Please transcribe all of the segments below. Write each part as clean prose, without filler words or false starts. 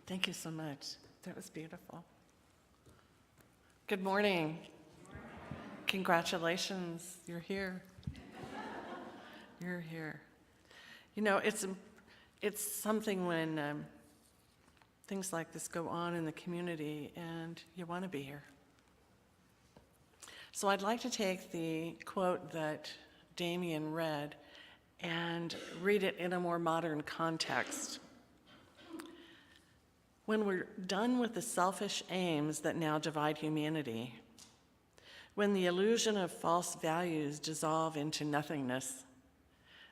Thank you so much. That was beautiful. Good morning. Congratulations, you're here. You're here. You know, it's something when things like this go on in the community and you want to be here. So I'd like to take the quote that Damien read and read it in a more modern context. When we're done with the selfish aims that now divide humanity, when the illusion of false values dissolve into nothingness,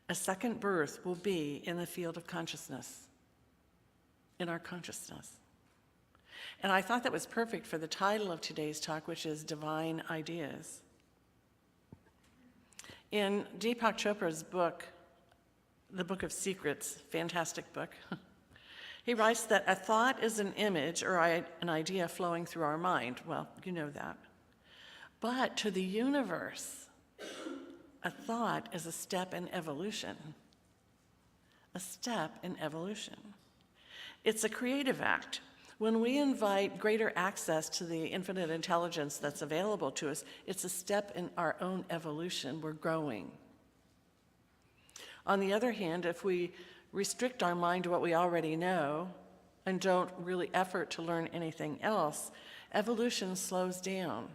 a second birth will be in the field of consciousness, in our consciousness. And I thought that was perfect for the title of today's talk, which is Divine Ideas. In Deepak Chopra's book, The Book of Secrets, fantastic book, he writes that a thought is an image or an idea flowing through our mind. Well, you know that. But to the universe, a thought is a step in evolution. A step in evolution. It's a creative act. When we invite greater access to the infinite intelligence that's available to us, it's a step in our own evolution. We're growing. On the other hand, if we restrict our mind to what we already know and don't really effort to learn anything else, evolution slows down.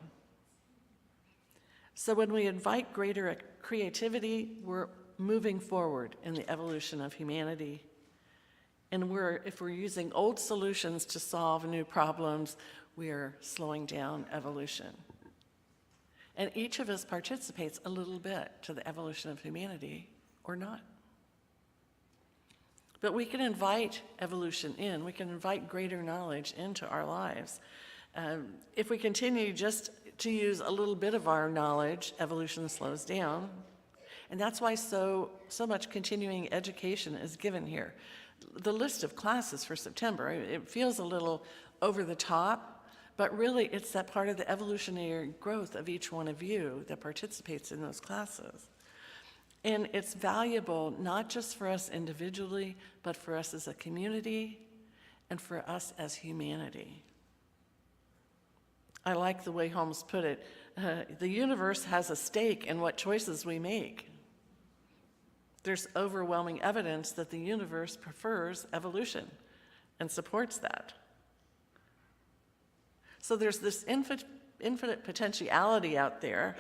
So when we invite greater creativity, we're moving forward in the evolution of humanity. And if we're using old solutions to solve new problems, we're slowing down evolution. And each of us participates a little bit to the evolution of humanity, or not. But we can invite evolution in. We can invite greater knowledge into our lives. If we continue just to use a little bit of our knowledge, evolution slows down. And that's why so much continuing education is given here. The list of classes for September, it feels a little over the top, but really it's that part of the evolutionary growth of each one of you that participates in those classes. And it's valuable not just for us individually, but for us as a community and for us as humanity. I like the way Holmes put it. The universe has a stake in what choices we make. There's overwhelming evidence that the universe prefers evolution and supports that. So there's this infinite potentiality out there,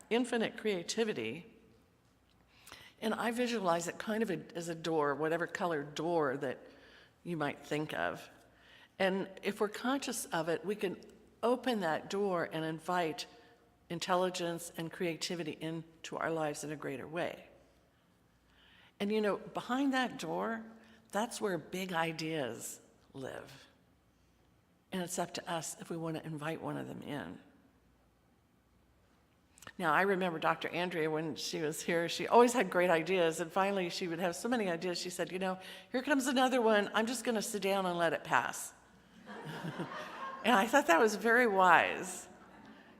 infinite creativity, and I visualize it kind of as a door, whatever color door that you might think of. And if we're conscious of it, we can open that door and invite intelligence and creativity into our lives in a greater way. And you know, behind that door, that's where big ideas live. And it's up to us if we want to invite one of them in. Now, I remember Dr. Andrea, when she was here, she always had great ideas, and finally she would have so many ideas, she said, you know, here comes another one, I'm just going to sit down and let it pass. And I thought that was very wise.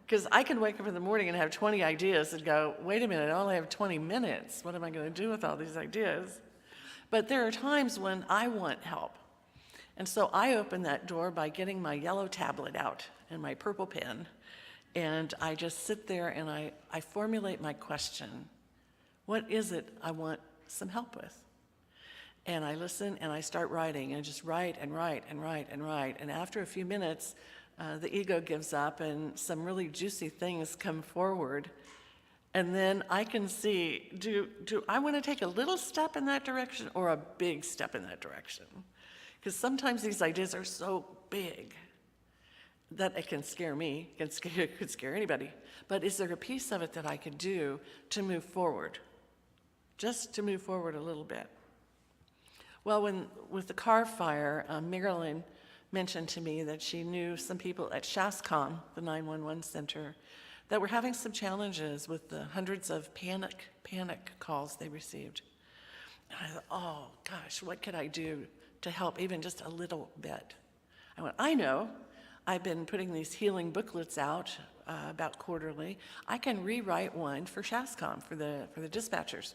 Because I can wake up in the morning and have 20 ideas and go, wait a minute, I only have 20 minutes. What am I going to do with all these ideas? But there are times when I want help. And so I open that door by getting my yellow tablet out and my purple pen. And I just sit there and I formulate my question. What is it I want some help with? And I listen and I start writing and just write and write and write and write. And after a few minutes, the ego gives up and some really juicy things come forward. And then I can see, do I want to take a little step in that direction or a big step in that direction? Because sometimes these ideas are so big that it can scare me, it could scare anybody. But is there a piece of it that I could do to move forward? Just to move forward a little bit. Well, with the car fire, Marilyn mentioned to me that she knew some people at SHASCOM, the 911 center, that were having some challenges with the hundreds of panic calls they received. And I thought, oh gosh, what could I do to help even just a little bit? I went, I know, I've been putting these healing booklets out about quarterly. I can rewrite one for SHASCOM, for the dispatchers.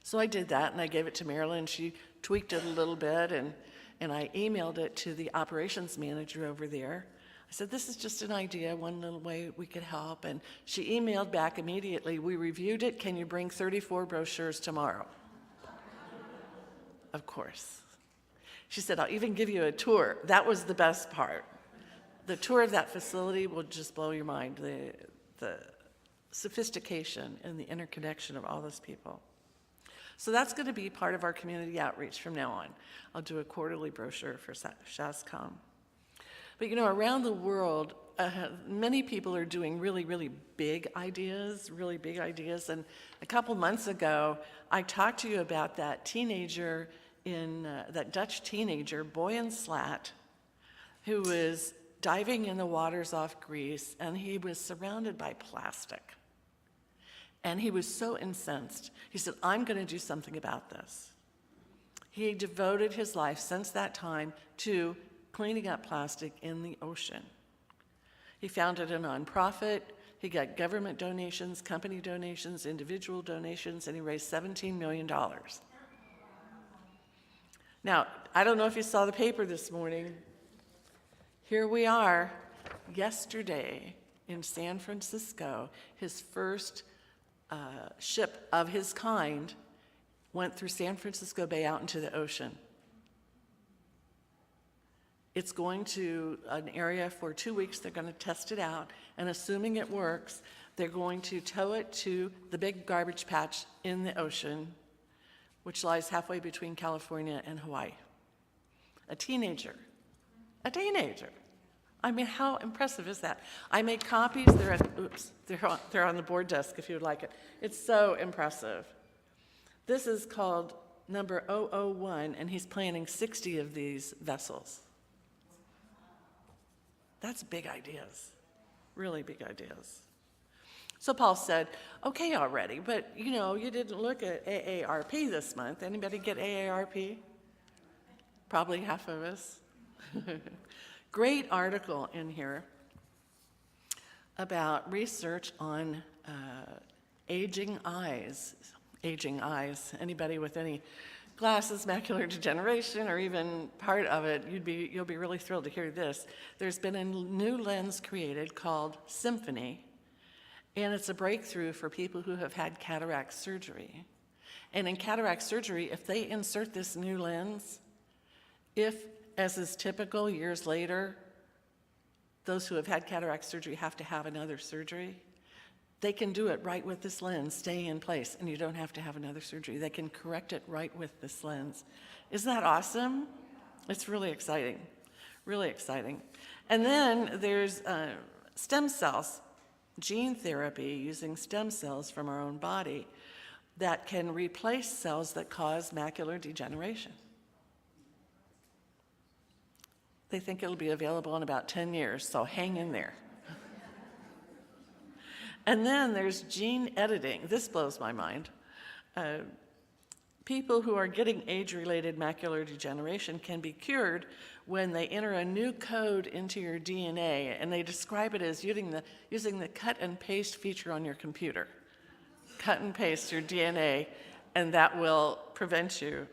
So I did that and I gave it to Marilyn. She tweaked it a little bit and and I emailed it to the operations manager over there. I said, this is just an idea, one little way we could help. And she emailed back immediately, we reviewed it, can you bring 34 brochures tomorrow? Of course. She said, I'll even give you a tour. That was the best part. The tour of that facility will just blow your mind, the sophistication and the interconnection of all those people. So that's going to be part of our community outreach from now on. I'll do a quarterly brochure for SHASCOM. But around the world, many people are doing really, really big ideas. And a couple months ago, I talked to you about that teenager that Dutch teenager, Boyan Slat, who was diving in the waters off Greece, and he was surrounded by plastic. And he was so incensed. He said, I'm going to do something about this. He devoted his life since that time to cleaning up plastic in the ocean. He founded a nonprofit. He got government donations, company donations, individual donations, and he raised $17 million. Now, I don't know if you saw the paper this morning. Here we are, yesterday in San Francisco, his first ship of his kind went through San Francisco Bay out into the ocean. It's going to an area for 2 weeks. They're going to test it out, and assuming it works, they're going to tow it to the big garbage patch in the ocean, which lies halfway between California and Hawaii. A teenager. I mean, how impressive is that? I made copies. They're on the board desk if you would like it. It's so impressive. This is called number 001, and he's planning 60 of these vessels. That's big ideas, really big ideas. So Paul said, okay already, but you didn't look at AARP this month. Anybody get AARP? Probably half of us. Great article in here about research on aging eyes. Anybody with any glasses, macular degeneration, or even part of it, you'll be really thrilled to hear this. There's been a new lens created called Symphony, and it's a breakthrough for people who have had cataract surgery. And in cataract surgery, if they insert this new lens, if, as is typical years later, those who have had cataract surgery have to have another surgery, they can do it right with this lens, stay in place, and you don't have to have another surgery. They can correct it right with this lens. Isn't that awesome? It's really exciting, really exciting. And then there's stem cells, gene therapy using stem cells from our own body that can replace cells that cause macular degeneration. They think it'll be available in about 10 years, so hang in there. And then there's gene editing. This blows my mind. People who are getting age-related macular degeneration can be cured when they enter a new code into your DNA, and they describe it as using the cut and paste feature on your computer. Cut and paste your DNA, and that will prevent you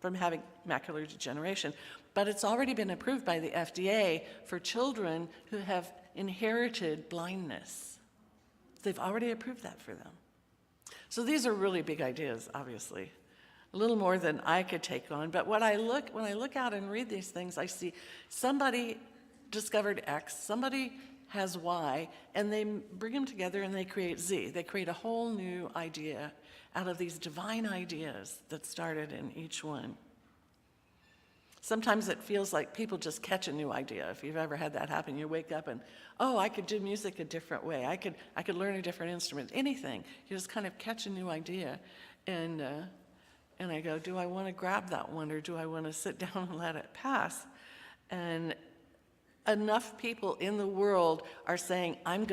from having macular degeneration. But it's already been approved by the FDA for children who have inherited blindness. They've already approved that for them. So these are really big ideas, obviously. A little more than I could take on. But when I look out and read these things, I see somebody discovered X, somebody has Y, and they bring them together and they create Z. They create a whole new idea out of these divine ideas that started in each one. Sometimes it feels like people just catch a new idea. If you've ever had that happen, you wake up and, oh, I could do music a different way. I could learn a different instrument, anything. You just kind of catch a new idea. And I go, do I want to grab that one, or do I want to sit down and let it pass? And enough people in the world are saying, I'm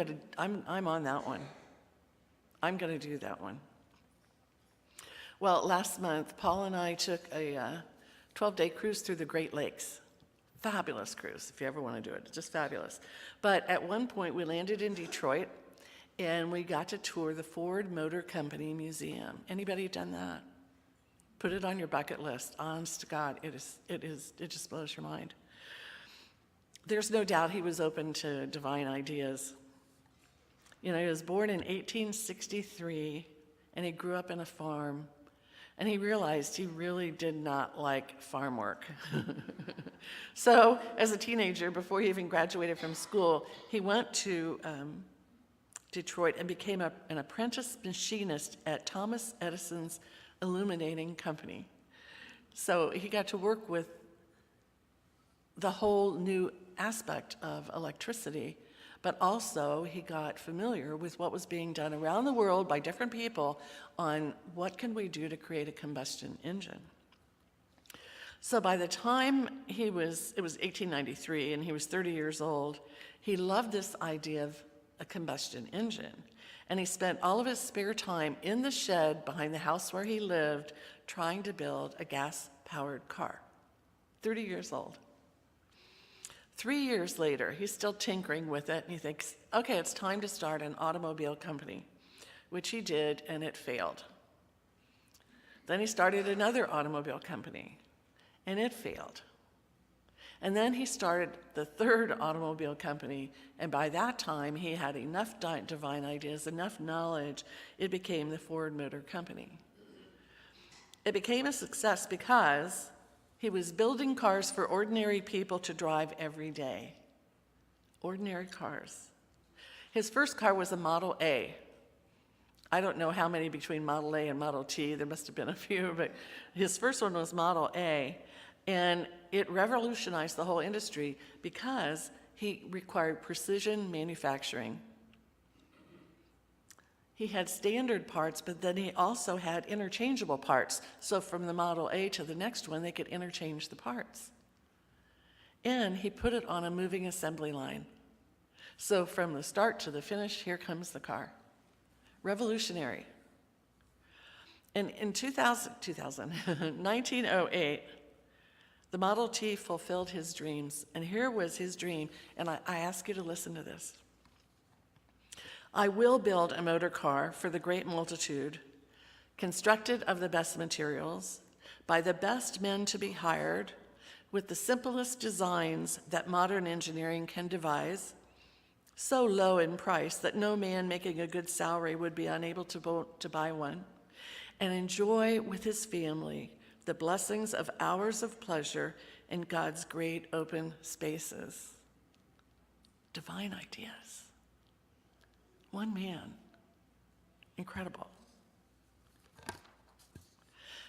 on that one. I'm going to do that one. Well, last month, Paul and I took a 12-day cruise through the Great Lakes. Fabulous cruise, if you ever want to do it. It's just fabulous. But at one point, we landed in Detroit, and we got to tour the Ford Motor Company Museum. Anybody done that? Put it on your bucket list. Honest to God, it just blows your mind. There's no doubt he was open to divine ideas. You know, he was born in 1863, and he grew up in a farm, and he realized he really did not like farm work. So, as a teenager, before he even graduated from school, he went to Detroit and became an apprentice machinist at Thomas Edison's illuminating company. So he got to work with the whole new aspect of electricity, but also he got familiar with what was being done around the world by different people on what can we do to create a combustion engine. So by the time it was 1893 and he was 30 years old, he loved this idea of a combustion engine. And he spent all of his spare time in the shed behind the house where he lived trying to build a gas-powered car. 30 years old. 3 years later, he's still tinkering with it, and he thinks, okay, it's time to start an automobile company, which he did, and it failed. Then he started another automobile company, and it failed. And then he started the third automobile company, and by that time, he had enough divine ideas, enough knowledge, it became the Ford Motor Company. It became a success because he was building cars for ordinary people to drive every day. Ordinary cars. His first car was a Model A. I don't know how many between Model A and Model T, there must have been a few, but his first one was Model A, and it revolutionized the whole industry because he required precision manufacturing. He had standard parts, but then he also had interchangeable parts. So from the Model A to the next one, they could interchange the parts. And he put it on a moving assembly line. So from the start to the finish, here comes the car. Revolutionary. And in 1908, the Model T fulfilled his dreams. And here was his dream, and I ask you to listen to this. I will build a motor car for the great multitude, constructed of the best materials, by the best men to be hired, with the simplest designs that modern engineering can devise, so low in price that no man making a good salary would be unable to buy one, and enjoy with his family the blessings of hours of pleasure in God's great open spaces. Divine ideas. One man. Incredible.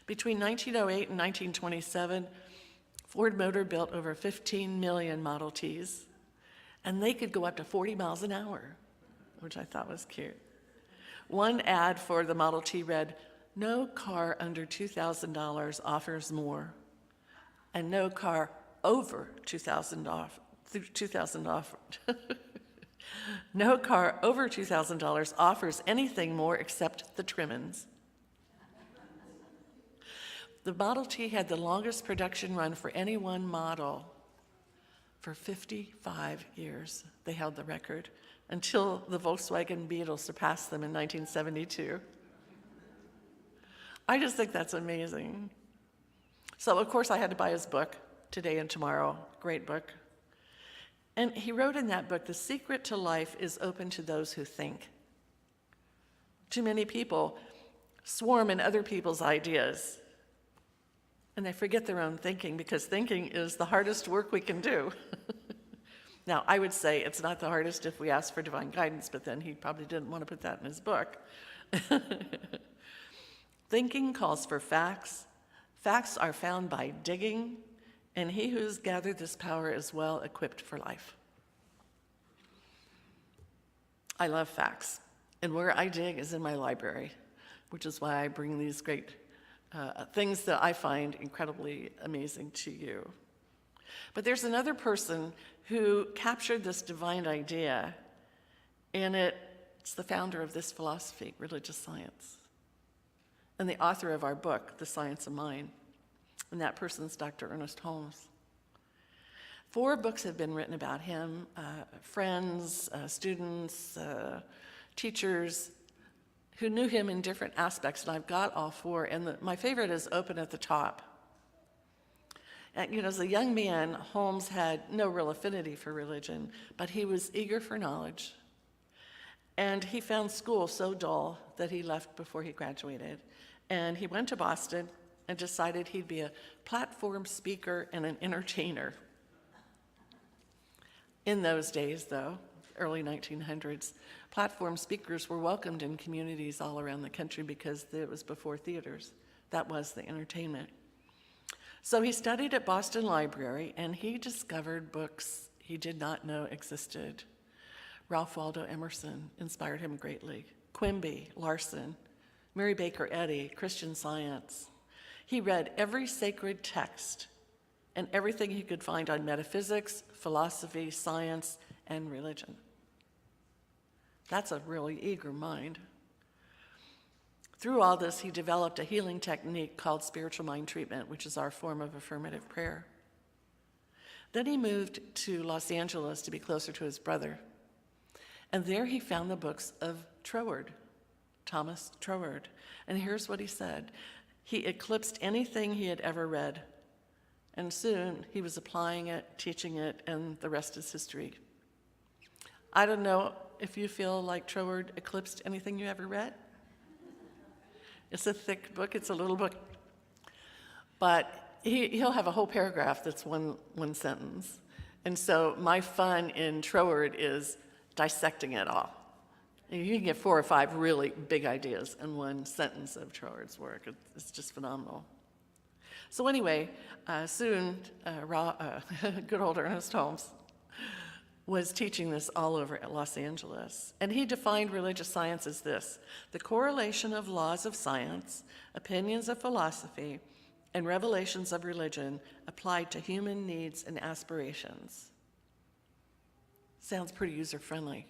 Between 1908 and 1927, Ford Motor built over 15 million Model Ts, and they could go up to 40 miles an hour, which I thought was cute. One ad for the Model T read, "No car under $2,000 offers more, and no car over $2,000 no car over $2,000 offers anything more except the Trimmins." The Model T had the longest production run for any one model for 55 years. They held the record until the Volkswagen Beetle surpassed them in 1972. I just think that's amazing. So, of course, I had to buy his book, Today and Tomorrow. Great book. And he wrote in that book, the secret to life is open to those who think. Too many people swarm in other people's ideas, and they forget their own thinking, because thinking is the hardest work we can do. Now, I would say it's not the hardest if we ask for divine guidance, but then he probably didn't want to put that in his book. Thinking calls for facts. Facts are found by digging, and he who's gathered this power is well equipped for life. I love facts, and where I dig is in my library, which is why I bring these great things that I find incredibly amazing to you. But there's another person who captured this divine idea, and it's the founder of this philosophy, religious science, and the author of our book, The Science of Mind. And that person's Dr. Ernest Holmes. 4 books have been written about him, friends, students, teachers. who knew him in different aspects, and I've got all four. And my favorite is Open at the Top. And, as a young man, Holmes had no real affinity for religion, but he was eager for knowledge. And he found school so dull that he left before he graduated. And he went to Boston and decided he'd be a platform speaker and an entertainer. In those days, though, early 1900s, platform speakers were welcomed in communities all around the country because it was before theaters. That was the entertainment. So he studied at Boston Library, and he discovered books he did not know existed. Ralph Waldo Emerson inspired him greatly. Quimby, Larson, Mary Baker Eddy, Christian Science. He read every sacred text and everything he could find on metaphysics, philosophy, science, and religion. That's a really eager mind. Through all this, he developed a healing technique called spiritual mind treatment, which is our form of affirmative prayer. Then he moved to Los Angeles to be closer to his brother. And there he found the books of Troward, Thomas Troward. And here's what he said. He eclipsed anything he had ever read. And soon he was applying it, teaching it, and the rest is history. I don't know if you feel like Troward eclipsed anything you ever read. It's a thick book, it's a little book. But he'll have a whole paragraph that's one sentence. And so my fun in Troward is dissecting it all. And you can get 4 or 5 really big ideas in one sentence of Troward's work. It's just phenomenal. So anyway, soon, good old Ernest Holmes was teaching this all over Los Angeles. And he defined religious science as this: the correlation of laws of science, opinions of philosophy, and revelations of religion applied to human needs and aspirations. Sounds pretty user-friendly.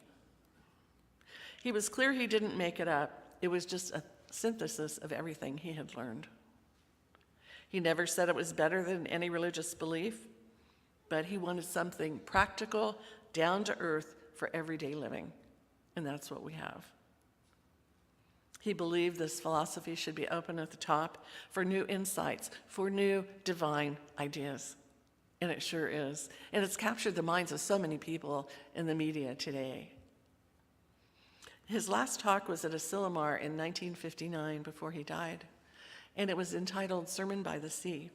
He was clear he didn't make it up. It was just a synthesis of everything he had learned. He never said it was better than any religious belief, but he wanted something practical, down to earth for everyday living. And that's what we have. He believed this philosophy should be open at the top for new insights, for new divine ideas. And it sure is. And it's captured the minds of so many people in the media today. His last talk was at Asilomar in 1959 before he died. And it was entitled Sermon by the Sea.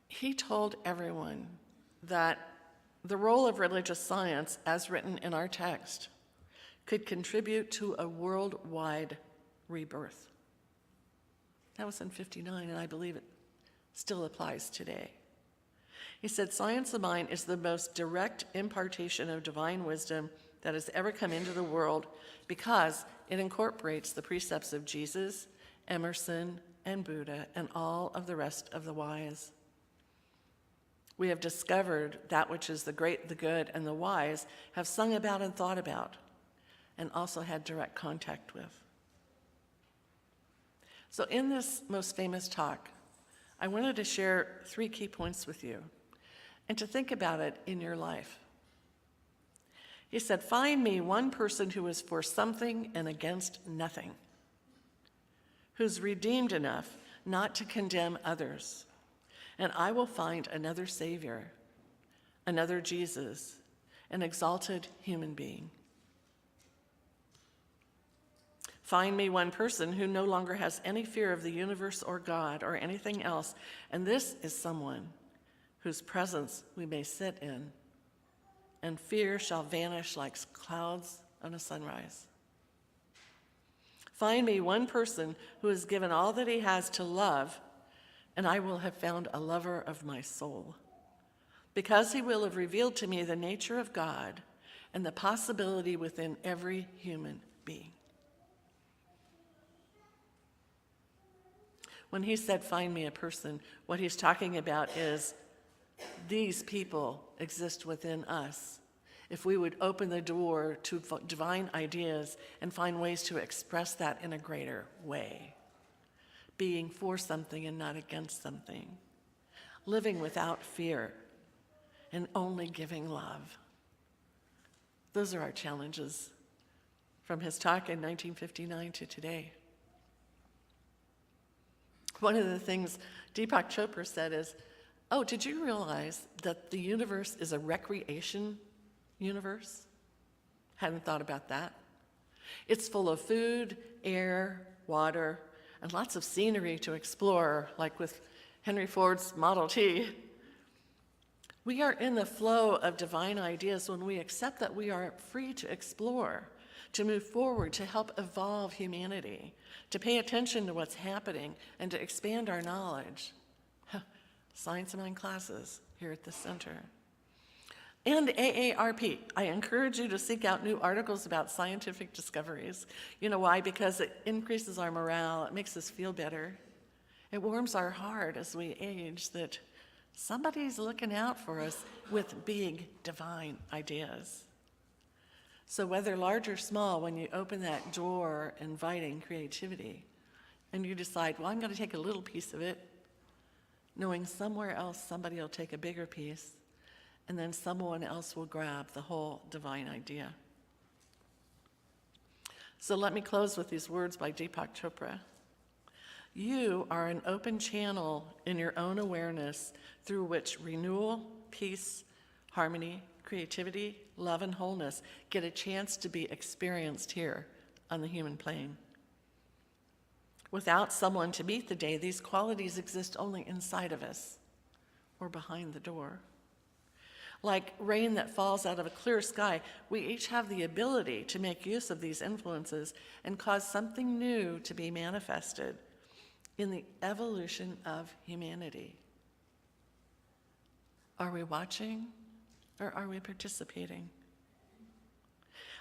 He told everyone that the role of religious science, as written in our text, could contribute to a worldwide rebirth. That was in 59, and I believe it still applies today. He said, science of mind is the most direct impartation of divine wisdom that has ever come into the world because it incorporates the precepts of Jesus, Emerson, and Buddha, and all of the rest of the wise. We have discovered that which is the great, the good, and the wise have sung about and thought about, and also had direct contact with. So in this most famous talk, I wanted to share 3 key points with you and to think about it in your life. He said, find me one person who is for something and against nothing, who's redeemed enough not to condemn others, and I will find another Savior, another Jesus, an exalted human being. Find me one person who no longer has any fear of the universe or God or anything else, and this is someone whose presence we may sit in, and fear shall vanish like clouds on a sunrise. Find me one person who has given all that he has to love, and I will have found a lover of my soul, because he will have revealed to me the nature of God and the possibility within every human being. When he said, find me a person, what he's talking about is these people exist within us. If we would open the door to divine ideas and find ways to express that in a greater way, being for something and not against something, living without fear and only giving love. Those are our challenges from his talk in 1959 to today. One of the things Deepak Chopra said is, oh, did you realize that the universe is a recreation universe? Hadn't thought about that. It's full of food, air, water, and lots of scenery to explore, like with Henry Ford's Model T. We are in the flow of divine ideas when we accept that we are free to explore, to move forward, to help evolve humanity, to pay attention to what's happening, and to expand our knowledge. Science of Mind classes here at the center. And AARP, I encourage you to seek out new articles about scientific discoveries. You know why? Because it increases our morale, it makes us feel better. It warms our heart as we age that somebody's looking out for us with big divine ideas. So whether large or small, when you open that door inviting creativity and you decide, well, I'm going to take a little piece of it, knowing somewhere else somebody will take a bigger piece, and then someone else will grab the whole divine idea. So let me close with these words by Deepak Chopra. You are an open channel in your own awareness through which renewal, peace, harmony, creativity, love, and wholeness get a chance to be experienced here on the human plane. Without someone to meet the day, these qualities exist only inside of us or behind the door. Like rain that falls out of a clear sky, we each have the ability to make use of these influences and cause something new to be manifested in the evolution of humanity. Are we watching or are we participating?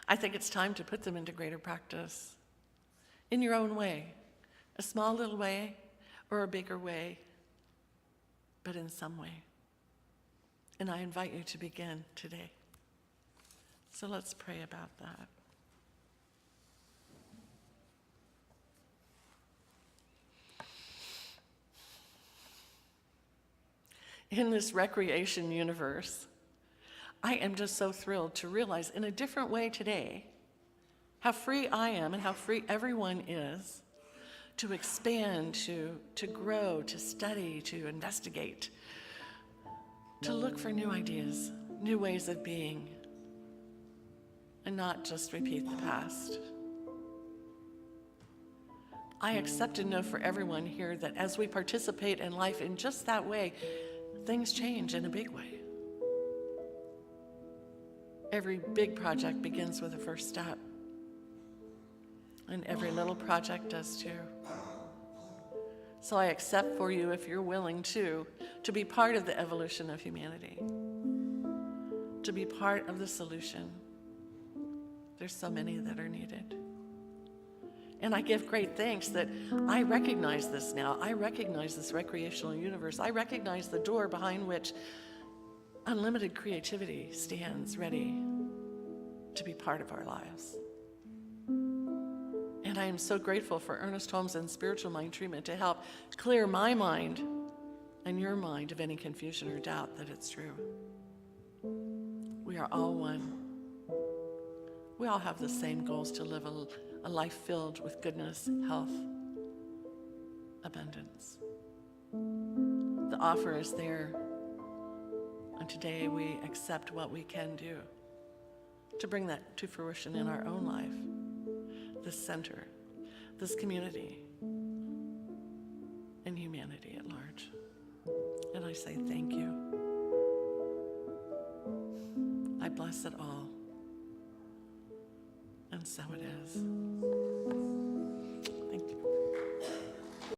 I think it's time to put them into greater practice in your own way, a small little way or a bigger way, but in some way. And I invite you to begin today. So let's pray about that. In this recreation universe, I am just so thrilled to realize in a different way today how free I am and how free everyone is to expand, to grow, to study, to investigate, to look for new ideas, new ways of being, and not just repeat the past. I accept and know for everyone here that as we participate in life in just that way, things change in a big way. Every big project begins with a first step, and every little project does too. So I accept for you, if you're willing to be part of the evolution of humanity, to be part of the solution. There's so many that are needed. And I give great thanks that I recognize this now. I recognize this recreational universe. I recognize the door behind which unlimited creativity stands ready to be part of our lives. And I am so grateful for Ernest Holmes and Spiritual Mind Treatment to help clear my mind and your mind of any confusion or doubt that it's true. We are all one. We all have the same goals to live a life filled with goodness, health, abundance. The offer is there, and today we accept what we can do to bring that to fruition in our own life, this center, this community, and humanity at large. And I say thank you. I bless it all. And so it is.